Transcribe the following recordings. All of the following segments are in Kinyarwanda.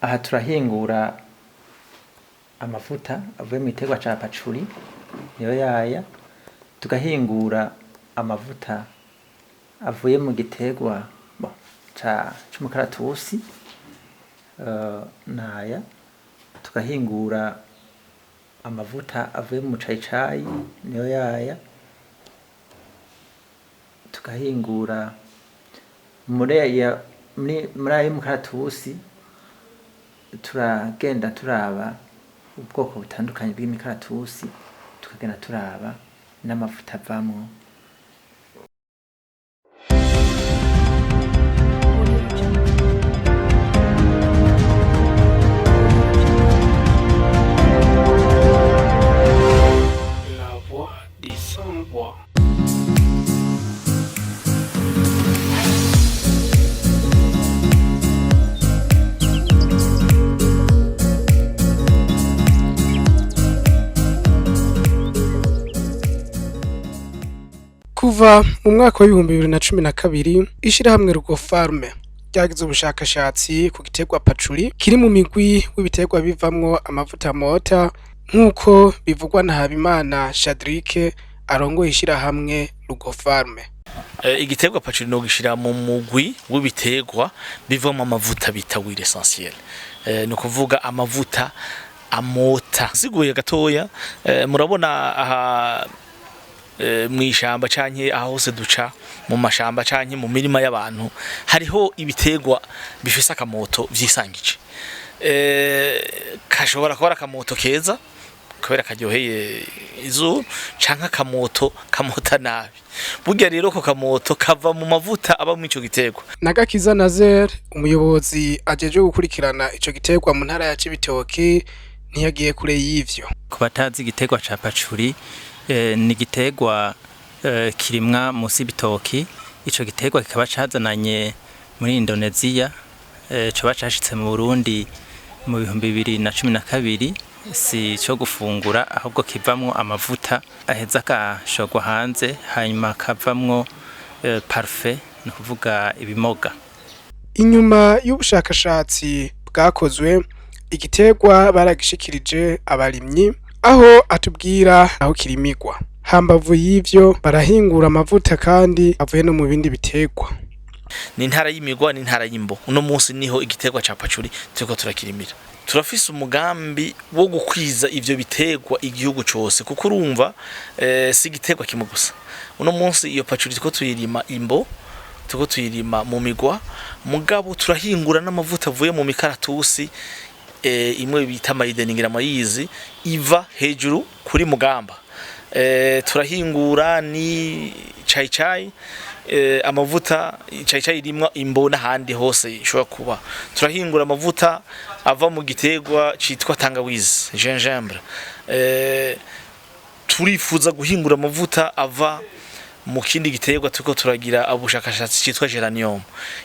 aha turahingura amavuta avuye mu giterwa ca Patchouli niyo yaya, tugahingura amavuta avuye mu giterwa c'umukaratusi naya, tugahingura amavuta avuye mu mucayicayi niyo yaya, tugahingura muri ayo mukaratusi turagenda turaba ubwoko butandukanye bw'imikaratusi, tukagenda turaba n'amavuta avamwo. Kuva mu mwaka wa 2012 ishirahamwe RUGOFARM ryagize ubushakashatsi ku giterwa Patchouli kiri mu migwi w'ibiterwa bivamwo amavuta mota nk'uko bivugwa na Habimana Shadrike arongoye ishirahamwe RUGOFARM. Igiterwa Patchouli no gishira mu mugwi w'ibiterwa bivamwo amavuta bita huile essentielle, no kuvuga amavuta amota. Siguye gatoya, murabona aha mwishamba canke aho hose duca mu mashamba canke mu mirima y'abantu hariho ibiterwa bifise akamoto vyisangije, kashobora kuba akamoto keza kubera karyoheye izuba canke akamoto kamota nabi. Burya rero ko kamoto kava mu mavuta aba mu ico giterwa. Nagakiza Nazer umuyobozi ajeje gukurikirana ico giterwa mu ntara ya Cibitoke ntiyagiye kure y'ivyo. Kubatazi igiterwa ca Patchouli ni igiterwa kirimwa musi bitoki. Ico giterwa kikaba cazananye muri Indonesia, coba cashitse mu Burundi mu 2012. Si cyo gufungura ahubwo kivamwo amavuta aheza kashogwa hanze hanyuma kavamwo parfait, no kuvuga ibimoga. Inyuma y'ubushakashatsi bwakozwe igiterwa baragishikirije abarimyi aho atubwira aho kirimigwa. Hambavu y'ivyo barahingura amavuta kandi avuye no mu bindi biterwa. Ni intara y'imigwa, ni intara y'imbo. Uno munsi niho igiterwa ca Patchouli turiko turakirimira. Turafise umugambi wo gukwiza ivyo biterwa igihugu cose, kuko urumva si igiterwa kimwe gusa. Uno munsi iyo Patchouli turiko tuyirima imbo, turiko tuyirima mu migwa, mugabo turahingura n'amavuta avuye mu mikaratusi, imwe bita mayideningira mayizi iva hejuru kuri mugamba. Turahingura ni chai amavuta chai rimwa imbo n'ahandi hose ishobora kuba. Turahingura amavuta ava mu giterwa citwa tangawizi, gingembre. Turifuza guhingura amavuta ava mu kindi giterwa tuko turagira abushakashatsi citwa geranium.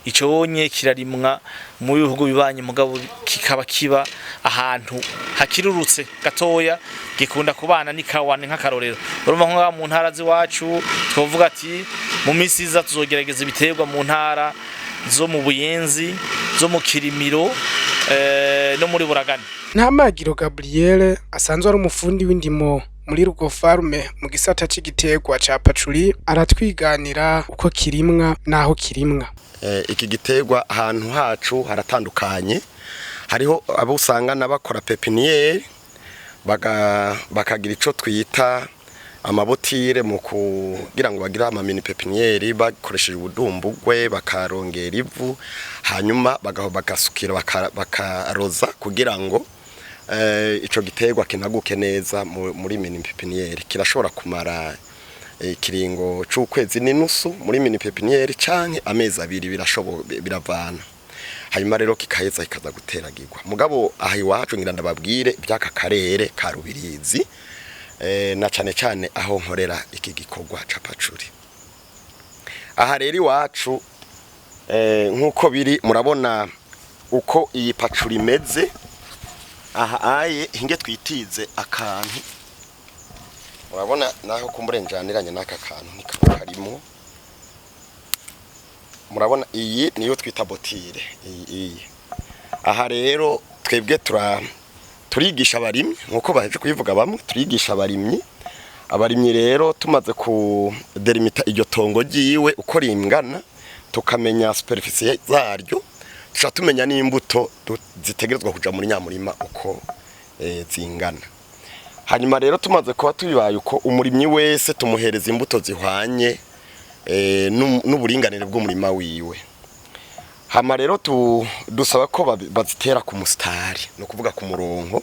Ico wonye kirarimwa mu bihugu bibanye, mugabo kikaba kiba ahantu hakirurutse gatoya, gikunda kubana n'ikawane nk'akarorero. Urumva nko mu ntara ziwacu twovuga ati mu misi iza tuzogerageza ibiterwa mu ntara zo mu Buyenzi, zo mu Kirimiro, no muri Buragani. Ntamagiro Gabriel asanzwe ari umufundi w'indimo muri RUGOFARM mu gisata c'igiterwa ca Patchouli, aratwiganira uko kirimwa naho kirimwa. Iki giterwa ahantu hacu haratandukanye. Hariho abo usanga nabakora pepiniere bakagira ico twita amabotire mu kugira ngo bagira ama mini pepiniere, bakoresheje ubudumbugwe bakarongera ivu, hanyuma bagasukira bakaroza kugira ngo ico giterwa kinaguke neza muri mini pepiniere. Kirashobora kumara ikiringo c'ukwezi n'inusu muri mini pepiniere canke amezi 2 biravana. Hanyuma rero kikaheza ikaza guteragirwa. Mugabo aha iwacu ngira ndababwire by'aka karere ka Rubirizi, na cane aho nkorera iki gikorwa ca Patchouli. Aha rero iwacu nkuko biri murabona uko iyi Patchouli imeze. Aha aye hinge twitize akantu, murabona naho kumburenjaniranye n'aka kantu nikaba karimo. Murabona iyi niyo twita botire. Iyi aha rero twebwe turigisha abarimyi nkuko baje kubivuga bamwe turigisha abarimyi rero tumaze ku delimita iryo tongo giwe uko ringana tukamenya superficie zaryo tuca tumenya n'imbuto zitegerezwa kuja muri nyamurima uko zingana. Hanyuma rero tumaze kuba tubibaye uko umurimyi wese tumuhereza imbuto zihwanye n'uburinganire bw'umurima wiwe. Hama rero dusaba ko bazitera ku mustari no kuvuga ku murongo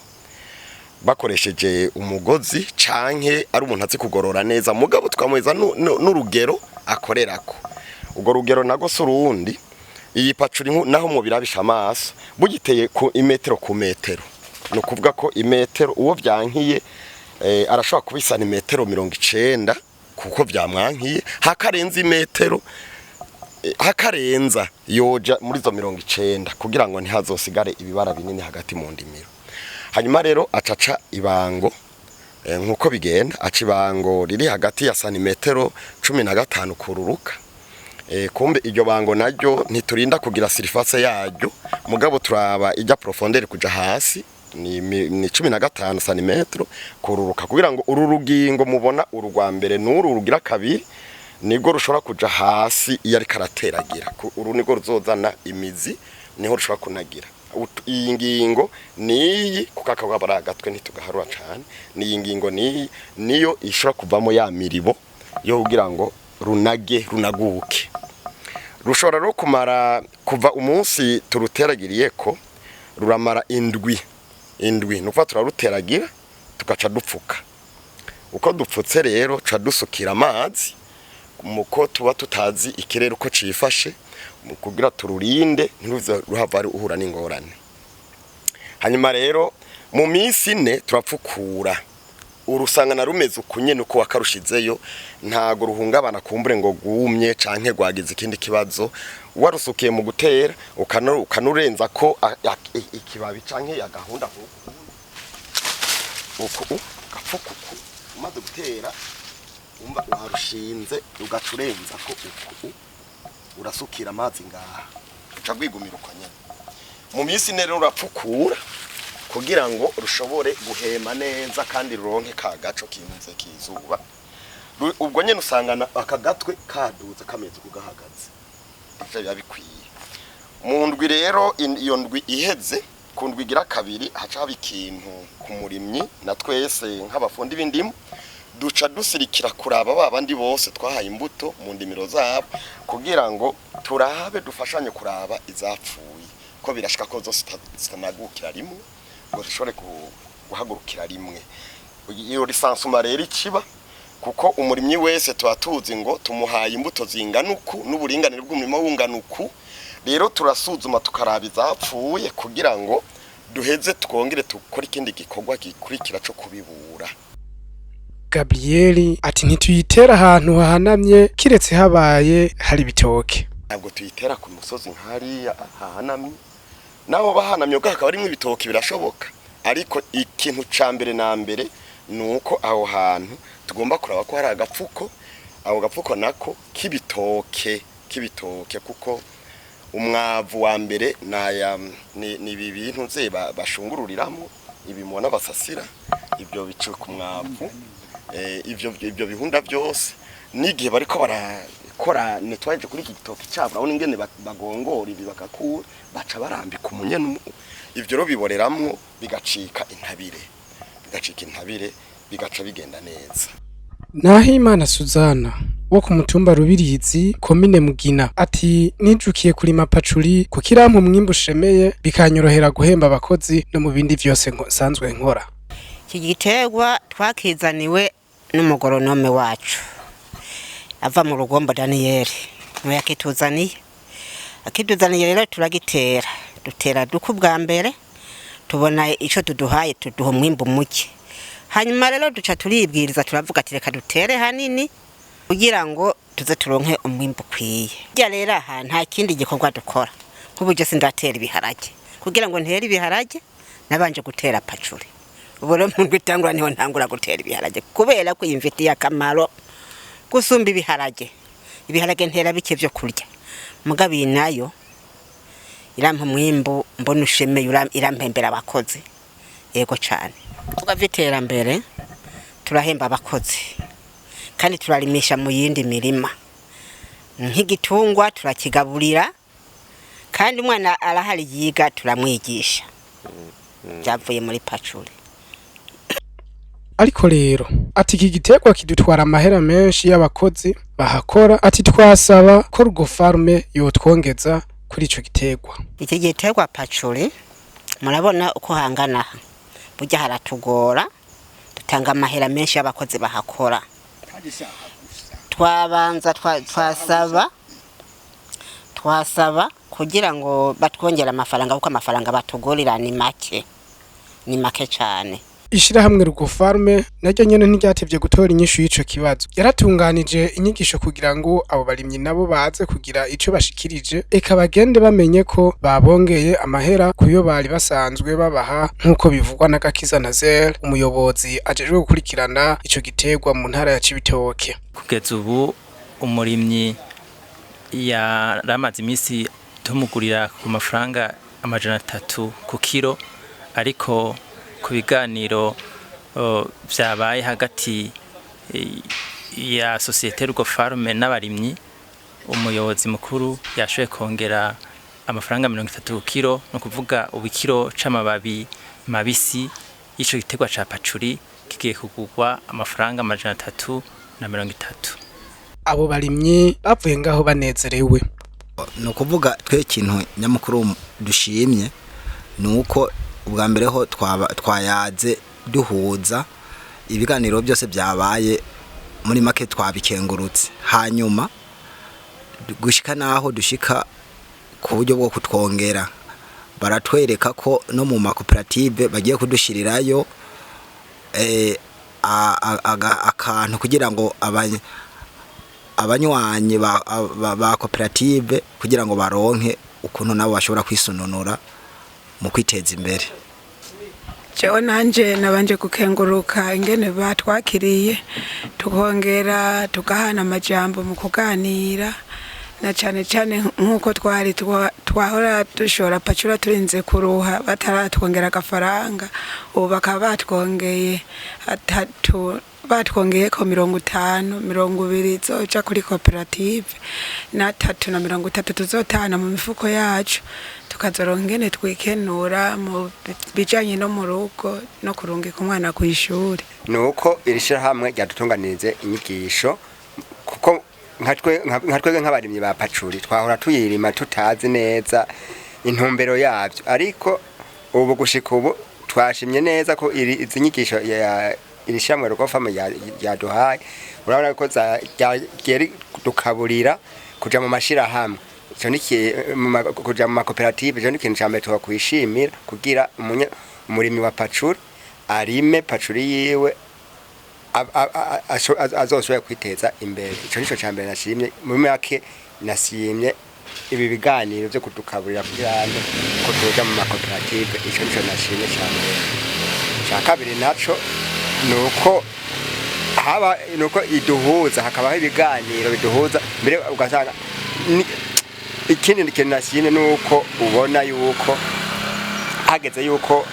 bakoresheje umugozi canke ari umuntu azi kugorora neza mugabo tukamweza n'urugero akorerako. Ugo rugero nago surundi iyi Patchouli naho mu birabisha amaso bugiteye ku imetero ku metero no kuvuga ko imetero uwo byankiye arashobora kubisana imetero 90 kuko byamwankiye hakarenza imetero hakarenza yoja muri zo 90 kugira ngo ntihazosigare ibibara binini hagati mu ndimiro. Hanyuma rero acaca ibango nkuko bigenda aca ibango riri hagati ya santimetero 15 kururuka. Kumbe iryo bango naryo ntiturinda kugira surface yaryo mugabo turaba ijya profondeur kuja hasi ni 15 cm kururuka kugira ngo uru rugingo mubona urugwa mbere n'uru rugira kabiri nibwo rushobora kuja hasi iyo ari karateragira uru nibwo ruzozana imizi niho rushobora kunagira. Iyi ngingo niyi kukakagwa baragatwe ntitugaharura cyane ni ngingo niyo ishobora kuvamo ya miribo yo kugira ngo runaguke. Rushobora ro kumara kuva umunsi turuteragiriye ko ruramara indwi nuko turaruteragira tugaca dupfuka. Uko dupfutse rero ca dusukira amazi muko tuba tutazi ikirere uko cifashe kugira tururinde ntiruze ruhava uhura n'ingorane. Hanyuma rero mu minsi 4 turapfukura urusangana rumeze ukunyene uko wakarushizeyo ntago ruhungabana kumbure ngo gumye canke gwagize ikindi kibazo warusukiye mu gutera ukanurenza ko ikibabi canke yagahunda uko gafukuku umaze gutera umba warushinze ugacurenza ko uko urasukira amazi ngaha ucagwigumira uko nyene mu minsi rero urapfukura kugira ngo rushobore guhema neza kandi ruronke ka gaco kinze kizuba. Ubwo nyene usangana akagatwe kaduze kameze kugahagaze ivyo yabikwiye. Mu ndwi rero iyo ndwi iheze ku ndwi gira kabiri haca bikintu ku murimyi na twese nk'abafundi b'indimu duca dusirikira kuraba babandi bose twahaye imbuto mu ndimiro zabo kugira ngo turabe dufashanye kuraba izapfuye ko birashika ko zose zitanagukira rimwe ngo zishobore guhagurukira rimwe. Iyo lisansuma rero ikiba kuko umurimyi wese tuatuzi ngo tumuhaye imbuto zinganuku n'uburinganire bw'umurimo wunganuku rero turasuzuma tukaraba izapfuye kugira ngo duheze tukongere tukora ikindi gikorwa gikurikira cyo kubibura. Gabriel ati ntituyitera ahantu hahanamye kiretse habaye hari bitoke. Ntabwo tuyitera ku musozi nkari hahanamye naho bahanamye ukaka barimo ibitoke birashoboka ariko ikintu ca mbere na mbere nuko aho hantu tugomba kuraba ko hari agapfuko aho gapfuko nako kibitoke kuko umwavu wa mbere naya ni ibintu nze bashungururiramo ibimona basasira ibyo bicu ku mwavu ibyo bihunda byose nigihe bariko barakora netwaje kuri iki gitoki cyabo urabona ingene bagongora ibi bakakura baca barambika umunyene ivyo ro biboreramwo bigacika intabire bigaca bigenda neza. Nahimana Suzana wo ku mutumba Rubirizi komine Mugina ati nijukiye kurima Patchouli ku kirampa umwimbu ushemeye bikanyorohera guhemba abakozi no mu bindi vyose nsanzwe nkora. Iki giterwa twakizaniwe n'umugoronome wacu ava mu Rugombo Daniel no yakituzaniye rero turagitera dutera duku bwa mbere tubona ico tuduhaye tuduha umwimbu muke hanyuma rero duca turibwiriza turavuga ati reka dutere hanini kugira ngo tuze turonke umwimbu kwiye. Rya rero aha nta kindi gikorwa dukora nk'uburyo sindatera ibiharage kugira ngo ntere ibiharage nabanje gutera Patchouli. Uburo mu bitangura niho ntangura gutera ibiharage kubera ko yimfitiye akamaro gusumba ibiharage ntera bike byo kurya mugabi nayo irampa umwimbu mbona ushemeye irampembera abakozi yego cyane tugava iterambere turahemba abakozi kandi turarimisha mu yindi mirima nk'igitungwa turakigaburira kandi umwana arahari yiga turamwigisha byavuye muri Patchouli. Ariko rero ati iki giterwa kidutwara amahera menshi y'abakozi bahakora, ati twasaba ko RUGOFARM yotwongeza kuri ico giterwa. Iki giterwa Patchouli murabona uko hangana burya haratugora, dutanga amahera menshi y'abakozi bahakora. Twabanza twasaba kugira ngo batwongera amafaranga kuko amafaranga batugorira ni make cyane. Ishirahamwe RUGOFARM naryo nyene ntiryatevye gutora inyishu y'ico kibazo. Yaratunganije inyigisho kugira ngo abo barimyi nabo baze kugira ico bashikirije, eka bagende bamenye ko babongeye amahera kuyo bari basanzwe babaha nk'uko bivugwa na Gakiza Nazel, umuyobozi ajejwe gukurikirana ico giterwa mu ntara ya Cibitoke. Kugeza ubu umurimyi yaramaze imisi tumugurira ku mafaranga 300 ku kilo, ariko ku biganiro vyabaye hagati ya societe RUGOFARM n'abarimyi, umuyobozi mukuru yashoye kongera amafaranga 30 ku kilo, no kuvuga ubikiro c'amababi mabisi y'ico giterwa ca Patchouli kigiye kugurwa amafaranga 330. Abo barimyi bavuye ngaho banezerewe. No kuvuga twe kintu nyamukuru dushimye nuko ubwa mbere ho twayaze duhuza ibiganiro byose byabaye muri make twabikengurutse, hanyuma gushika naho dushika ku buryo bwo kutwongera baratwereka ko no mu makoperative bagiye kudushirirayo akantu kugira ngo abanywanyi ba koperative kugira ngo baronke ukuntu nabo bashobora kwisununura mu kwiteza imbere. Jewe nanje nabanje gukenguruka ingene batwakiriye tukongera tugahana amajambo mu kuganira, na cyane cyane nkuko twahora dushora Patchouli turinze kuruha bataratwongera agafaranga, ubu bakaba batwongeye batwongeye ko 50, 20 zoja kuri koperative na 30 tuzotana mu mifuko yacu tukazorongene twikenura mu bijanye no mu rugo no kurungika umwana ku ishuri. Nuko irishirahamwe ryadutunganirize inyigisho kuko nkatwege nk'abarimyi ba Patchouli twahora tuyirima tutazi neza intumbero yavyo, ariko ubu gushika ubu twashimye neza ko izi nyigisho irishirahamwe RUGOFARM yaduhaye, urabona ko ryari dukaburira kuja mu mashirahamwe, kuja mu makoperative. Ico ni ikintu cyambere twakwishimira kugira umurimi wa Patchouli arime Patchouli yiwe azoshobora kwiteza imbere. Ico nico cyambere nashimye, mu make nasimye ibi biganiro byo kudukaburira kugira ngo tuja mu makoperative. Ico nico nashimye cyane. Kabiri naco nuko iduhuza, hakabaho ibiganiro biduhuza mbere ugasanga ikindi kintu nashimye nuko ubona yuko hageze yuko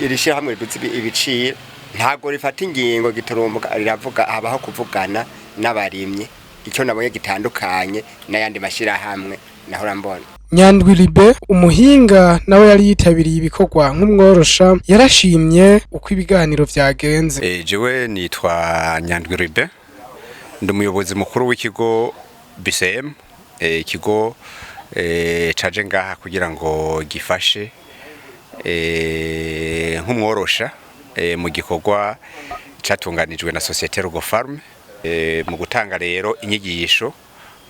irishirahamwe riduze ibiciro, ntago rifata ingingo giturumbuka, riravuga habaho kuvugana n'abarimyi, icyo nabonye gitandukanye n'ayandi mashirahamwe nahora mbona. Nyandwi Libe umuhinga nawe yari yitabiriye ibikorwa nk'umworosha, yarashimye uko ibiganiro vyagenze. Jewe nitwa Nyandwi Libe, ndi umuyobozi mukuru w'ikigo BCM, ikigo caje ngaha kugira ngo gifashe nk'umworosha mu gikorwa catunganijwe na societe RUGOFARM mu gutanga rero inyigisho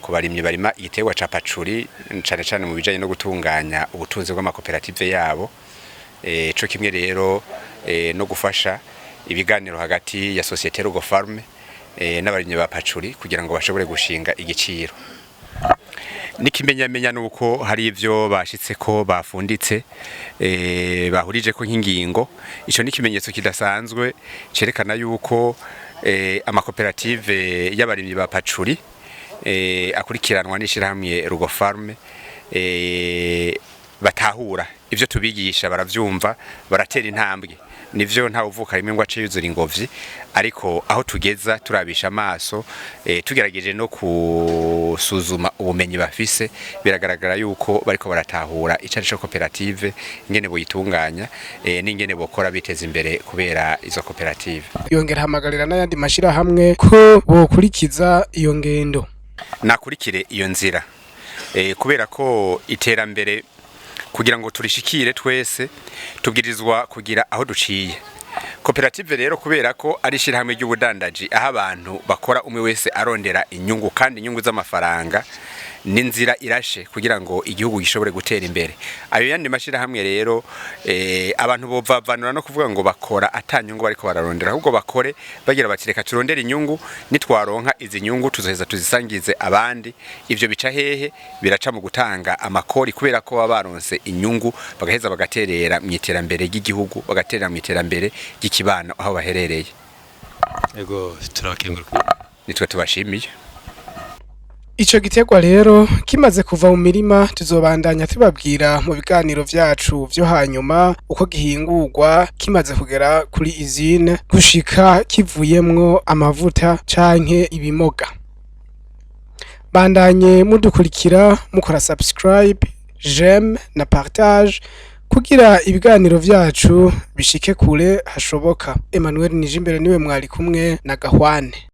ku barimyi barima igiterwa ca Patchouli, cane cane mu bijanye no gutunganya ubutunzi bw'amakoperative yabo, co kimwe rero no gufasha ibiganiro hagati ya societe RUGOFARM n'abarimyi ba Patchouli kugira ngo bashobore gushinga igiciro. Nikimenyamenya nuko hari ivyo bashitse ko bafunditse bahurije ko nk'ingingo. Ico ni kimenyetso kidasanzwe cerekana yuko amakoperative y'abarimyi ba Patchouli akurikiranwa n'ishirahamwe RUGOFARM batahura ivyo tubigisha, baravyumva, baratera intambwe. Nivyo nta uvuka rimwe ngo ace yuzura ingobyi, ariko aho tugeza turabisha amaso, tugerageje no kusuzuma ubumenyi bafise, biragaragara yuko bariko baratahura icari cyo koperative, ingene boyitunganya, n'ingene bokora biteza imbere kubera izo koperative. Yongera hamagarira n'ayandi mashira hamwe ko bokurikiza iyo ngendo, nakurikire iyo nzira, kubera ko iterambere kugira ngo turishikire twese tubwirizwa kugira aho duciye. Koperative rero kubera ko ari shirahamwe ry'ubudandaji, aho abantu bakora umwe wese arondera inyungu, kandi inyungu z'amafaranga n'inzira irashe kugira ngo igihugu gishobore gutera imbere. Ayo yandi mashira hamwe rero abantu bovavanura no kuvuga ngo bakora atanyungu bariko bararondera, ahubwo bakore bagira batireka turondera inyungu, nitwaronka izi nyungu tuzoheza tuzisangize abandi. Ivyo bica hehe? Biraca mu gutanga amakori, kubera ko baronse inyungu bagaheza bagaterera mu iterambere ry'igihugu, bagaterera mu iterambere ry'ikibano aho baherereye. Ego turakenguruka, nitwe tubashimiye. Ico gitegwa rero kimaze kuva mu mirima tuzobandanya tubabwira mu biganiro vyacu vyo hanyuma uko gihingurwa kimaze kugera kuri izine gushika kivuyemwo amavuta canke ibimoga. Bandanye mudukurikira mukora subscribe, j'aime na partage kugira ibiganiro vyacu bishike kure hashoboka. Emmanuel Nijimbere niwe mwari kumwe na Gahwane.